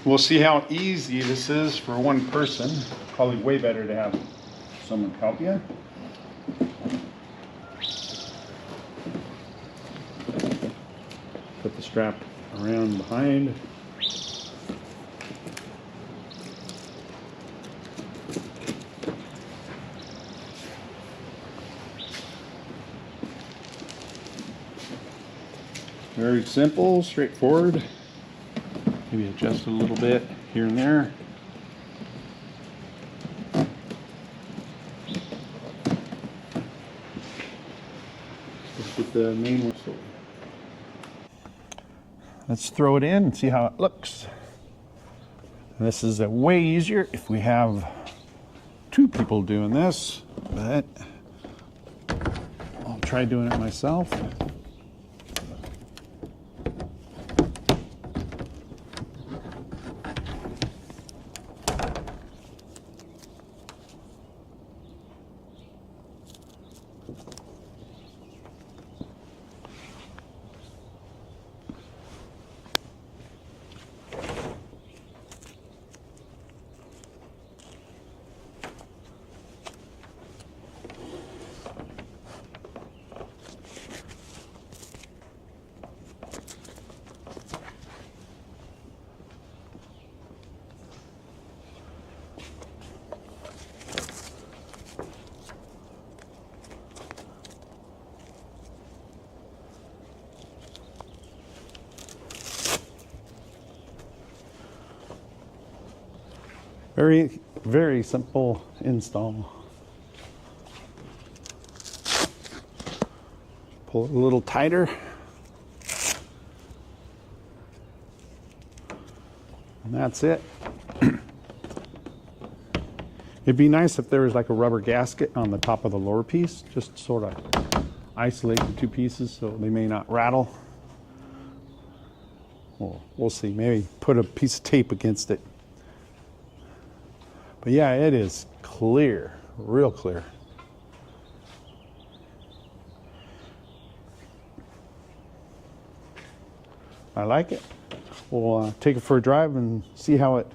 We'll see how easy this is for one person. Probably way better to have someone help you. Put the strap around behind. Very simple, straightforward. Maybe adjust a little bit here and there. Let's get the main one. Let's throw it in and see how it looks. And this is way easier if we have two people doing this, but I'll try doing it myself. Very, very simple install. Pull it a little tighter. And that's it. It'd be nice if there was like a rubber gasket on the top of the lower piece, just sort of isolate the two pieces so they may not rattle. Well, we'll see. Maybe put a piece of tape against it. But yeah, it is clear, real clear. I like it. We'll take it for a drive and see how it